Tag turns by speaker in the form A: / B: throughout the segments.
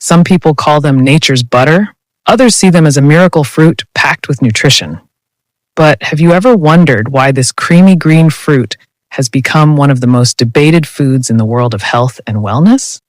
A: Some people call them nature's butter. Others see them as a miracle fruit packed with nutrition. But have you ever wondered why this creamy green fruit has become one of the most debated foods in the world of health and wellness?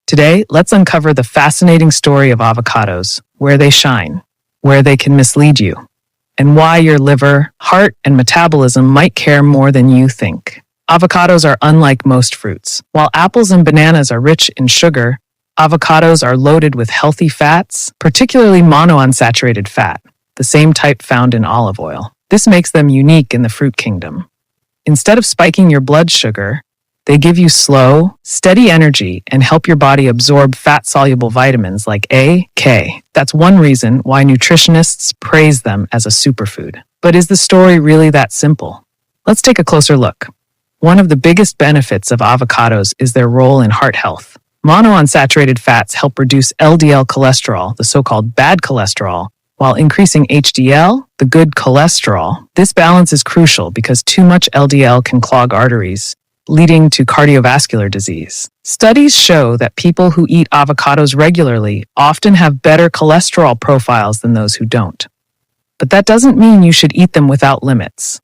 A: Today, let's uncover the fascinating story of avocados, where they shine, where they can mislead you, and why your liver, heart, and metabolism might care more than you think. Avocados are unlike most fruits. While apples and bananas are rich in sugar, avocados are loaded with healthy fats, particularly monounsaturated fat, the same type found in olive oil. This makes them unique in the fruit kingdom. Instead of spiking your blood sugar, they give you slow, steady energy and help your body absorb fat-soluble vitamins like A, K. That's one reason why nutritionists praise them as a superfood. But is the story really that simple? Let's take a closer look. One of the biggest benefits of avocados is their role in heart health. Monounsaturated fats help reduce LDL cholesterol, the so-called bad cholesterol, while increasing HDL, the good cholesterol. This balance is crucial because too much LDL can clog arteries, leading to cardiovascular disease. Studies show that people who eat avocados regularly often have better cholesterol profiles than those who don't. But that doesn't mean you should eat them without limits.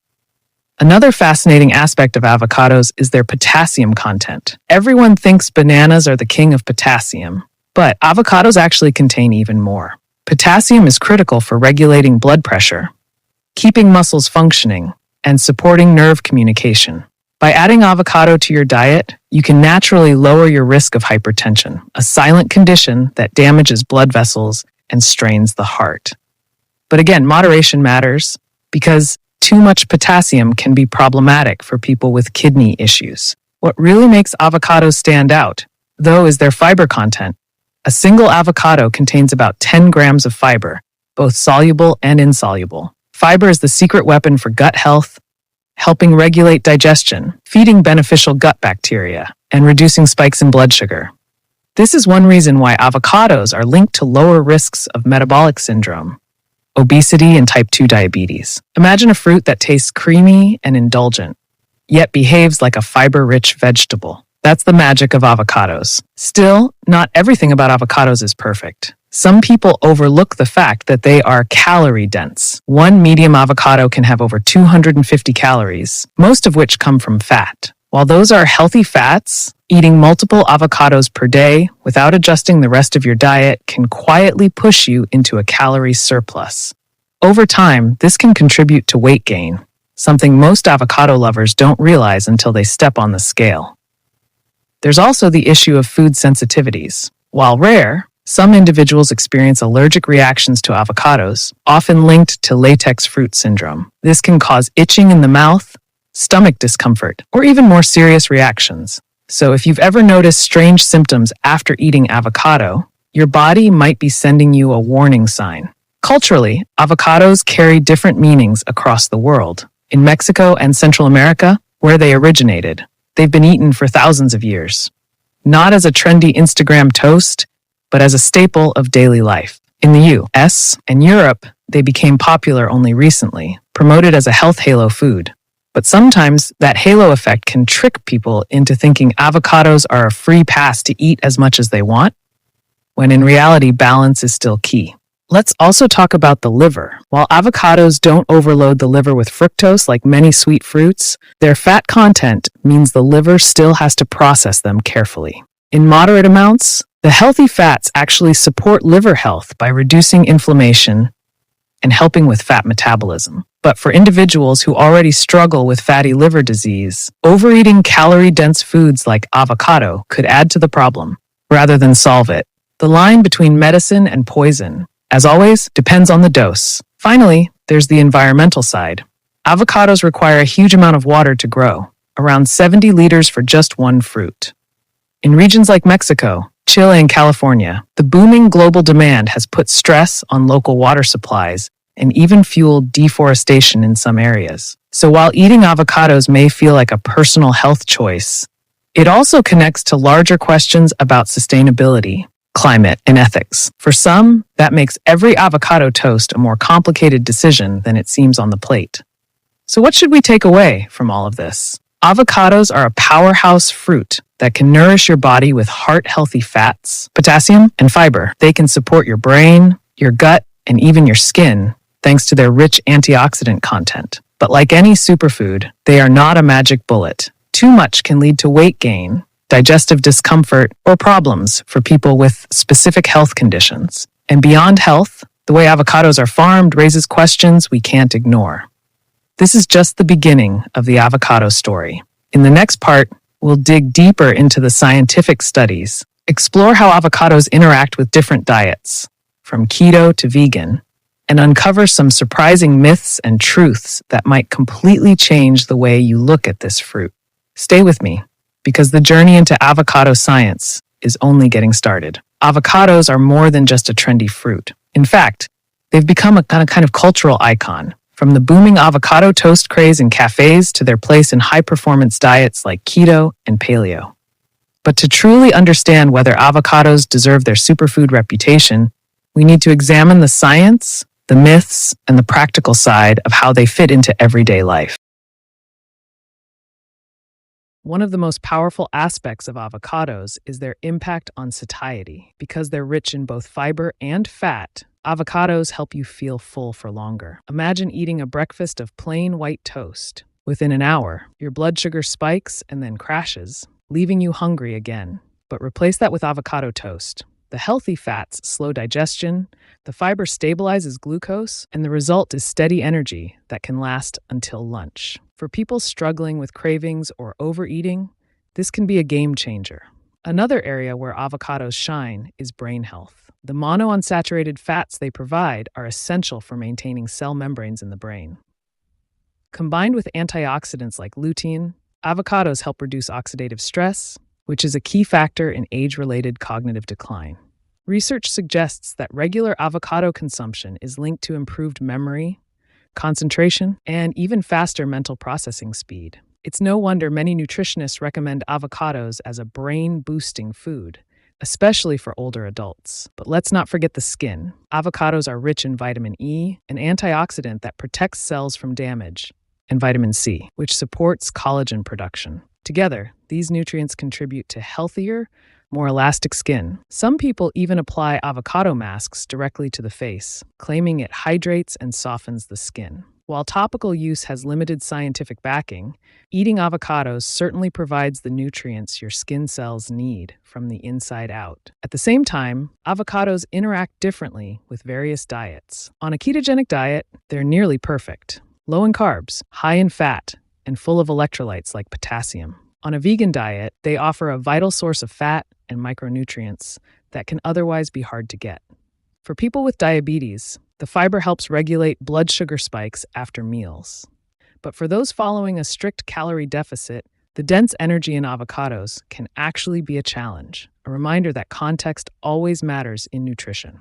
A: Another fascinating aspect of avocados is their potassium content. Everyone thinks bananas are the king of potassium, but avocados actually contain even more. Potassium is critical for regulating blood pressure, keeping muscles functioning, and supporting nerve communication. By adding avocado to your diet, you can naturally lower your risk of hypertension, a silent condition that damages blood vessels and strains the heart. But again, moderation matters because too much potassium can be problematic for people with kidney issues. What really makes avocados stand out, though, is their fiber content. A single avocado contains about 10 grams of fiber, both soluble and insoluble. Fiber is the secret weapon for gut health, helping regulate digestion, feeding beneficial gut bacteria, and reducing spikes in blood sugar. This is one reason why avocados are linked to lower risks of metabolic syndrome, obesity, and type 2 diabetes. Imagine a fruit that tastes creamy and indulgent, yet behaves like a fiber-rich vegetable. That's the magic of avocados. Still, not everything about avocados is perfect. Some people overlook the fact that they are calorie-dense. One medium avocado can have over 250 calories, most of which come from fat. While those are healthy fats, eating multiple avocados per day without adjusting the rest of your diet can quietly push you into a calorie surplus. Over time, this can contribute to weight gain, something most avocado lovers don't realize until they step on the scale. There's also the issue of food sensitivities. While rare, some individuals experience allergic reactions to avocados, often linked to latex fruit syndrome. This can cause itching in the mouth, stomach discomfort, or even more serious reactions. So if you've ever noticed strange symptoms after eating avocado, your body might be sending you a warning sign. Culturally, avocados carry different meanings across the world. In Mexico and Central America, where they originated, they've been eaten for thousands of years. Not as a trendy Instagram toast, but as a staple of daily life. In the US and Europe, they became popular only recently, promoted as a health halo food. But sometimes that halo effect can trick people into thinking avocados are a free pass to eat as much as they want, when in reality, balance is still key. Let's also talk about the liver. While avocados don't overload the liver with fructose like many sweet fruits, their fat content means the liver still has to process them carefully. In moderate amounts, the healthy fats actually support liver health by reducing inflammation and helping with fat metabolism. But for individuals who already struggle with fatty liver disease, overeating calorie-dense foods like avocado could add to the problem rather than solve it. The line between medicine and poison, as always, depends on the dose. Finally, there's the environmental side. Avocados require a huge amount of water to grow, around 70 liters for just one fruit. In regions like Mexico, Chile, and California, the booming global demand has put stress on local water supplies and even fueled deforestation in some areas. So while eating avocados may feel like a personal health choice, it also connects to larger questions about sustainability, climate, and ethics. For some, that makes every avocado toast a more complicated decision than it seems on the plate. So what should we take away from all of this? Avocados are a powerhouse fruit that can nourish your body with heart-healthy fats, potassium, and fiber. They can support your brain, your gut, and even your skin, thanks to their rich antioxidant content. But like any superfood, they are not a magic bullet. Too much can lead to weight gain, digestive discomfort, or problems for people with specific health conditions. And beyond health, the way avocados are farmed raises questions we can't ignore. This is just the beginning of the avocado story. In the next part, we'll dig deeper into the scientific studies, explore how avocados interact with different diets, from keto to vegan, and uncover some surprising myths and truths that might completely change the way you look at this fruit. Stay with me, because the journey into avocado science is only getting started. Avocados are more than just a trendy fruit. In fact, they've become a kind of cultural icon. From the booming avocado toast craze in cafes to their place in high-performance diets like keto and paleo. But to truly understand whether avocados deserve their superfood reputation, we need to examine the science, the myths, and the practical side of how they fit into everyday life. One of the most powerful aspects of avocados is their impact on satiety. Because they're rich in both fiber and fat, avocados help you feel full for longer. Imagine eating a breakfast of plain white toast. Within an hour, your blood sugar spikes and then crashes, leaving you hungry again. But replace that with avocado toast. The healthy fats slow digestion, the fiber stabilizes glucose, and the result is steady energy that can last until lunch. For people struggling with cravings or overeating, this can be a game changer. Another area where avocados shine is brain health. The monounsaturated fats they provide are essential for maintaining cell membranes in the brain. Combined with antioxidants like lutein, avocados help reduce oxidative stress, which is a key factor in age-related cognitive decline. Research suggests that regular avocado consumption is linked to improved memory, concentration, and even faster mental processing speed. It's no wonder many nutritionists recommend avocados as a brain-boosting food, especially for older adults. But let's not forget the skin. Avocados are rich in vitamin E, an antioxidant that protects cells from damage, and vitamin C, which supports collagen production. Together, these nutrients contribute to healthier, more elastic skin. Some people even apply avocado masks directly to the face, claiming it hydrates and softens the skin. While topical use has limited scientific backing, eating avocados certainly provides the nutrients your skin cells need from the inside out. At the same time, avocados interact differently with various diets. On a ketogenic diet, they're nearly perfect. Low in carbs, high in fat, and full of electrolytes like potassium. On a vegan diet, they offer a vital source of fat and micronutrients that can otherwise be hard to get. For people with diabetes, the fiber helps regulate blood sugar spikes after meals. But for those following a strict calorie deficit, the dense energy in avocados can actually be a challenge, a reminder that context always matters in nutrition.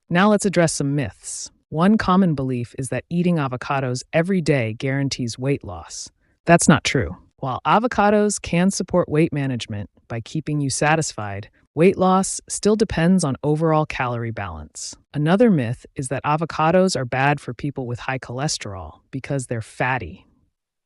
A: Now let's address some myths. One common belief is that eating avocados every day guarantees weight loss. That's not true. While avocados can support weight management by keeping you satisfied, weight loss still depends on overall calorie balance. Another myth is that avocados are bad for people with high cholesterol because they're fatty.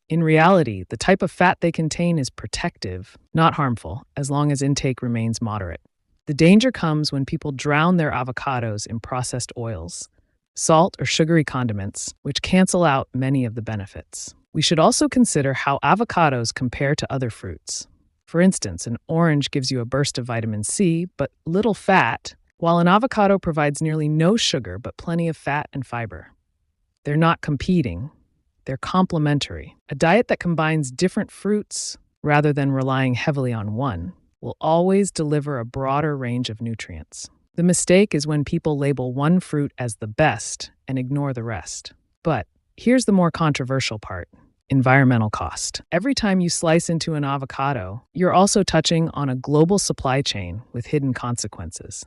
A: In reality, the type of fat they contain is protective, not harmful, as long as intake remains moderate. The danger comes when people drown their avocados in processed oils, salt, or sugary condiments, which cancel out many of the benefits. We should also consider how avocados compare to other fruits. For instance, an orange gives you a burst of vitamin C, but little fat, while an avocado provides nearly no sugar but plenty of fat and fiber. They're not competing, they're complementary. A diet that combines different fruits, rather than relying heavily on one, will always deliver a broader range of nutrients. The mistake is when people label one fruit as the best and ignore the rest. But here's the more controversial part. Environmental cost. Every time you slice into an avocado, you're also touching on a global supply chain with hidden consequences.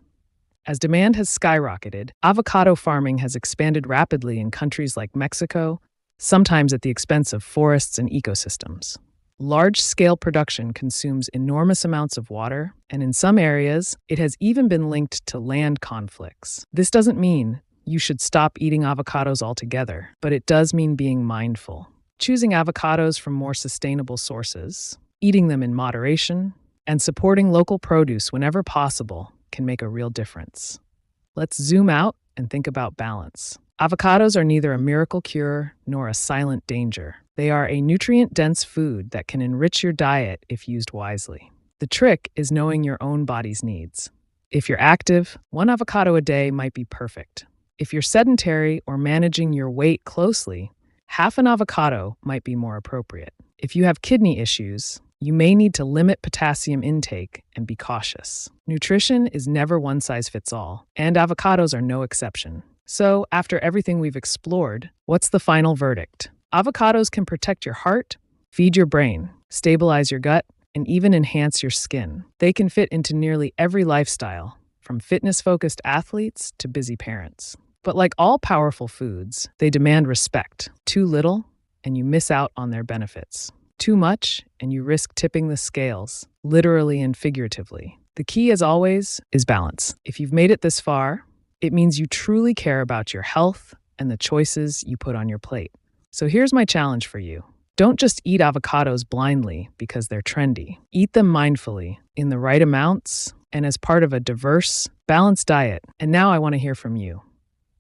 A: As demand has skyrocketed, avocado farming has expanded rapidly in countries like Mexico, sometimes at the expense of forests and ecosystems. Large-scale production consumes enormous amounts of water, and in some areas, it has even been linked to land conflicts. This doesn't mean you should stop eating avocados altogether, but it does mean being mindful. choosing avocados from more sustainable sources, eating them in moderation, and supporting local produce whenever possible can make a real difference. Let's zoom out and think about balance. Avocados are neither a miracle cure nor a silent danger. They are a nutrient-dense food that can enrich your diet if used wisely. The trick is knowing your own body's needs. If you're active, one avocado a day might be perfect. If you're sedentary or managing your weight closely, half an avocado might be more appropriate. If you have kidney issues, you may need to limit potassium intake and be cautious. Nutrition is never one size fits all, and avocados are no exception. So, after everything we've explored, what's the final verdict? Avocados can protect your heart, feed your brain, stabilize your gut, and even enhance your skin. They can fit into nearly every lifestyle, from fitness-focused athletes to busy parents. But like all powerful foods, they demand respect. Too little, and you miss out on their benefits. Too much, and you risk tipping the scales, literally and figuratively. The key, as always, is balance. If you've made it this far, it means you truly care about your health and the choices you put on your plate. So here's my challenge for you. Don't just eat avocados blindly because they're trendy. Eat them mindfully, in the right amounts, and as part of a diverse, balanced diet. And now I want to hear from you.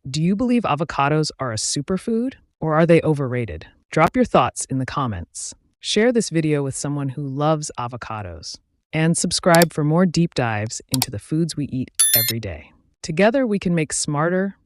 A: Do you believe avocados are a superfood, or are they overrated? Drop your thoughts in the comments. Share this video with someone who loves avocados. And subscribe for more deep dives into the foods we eat every day. Together, we can make smarter,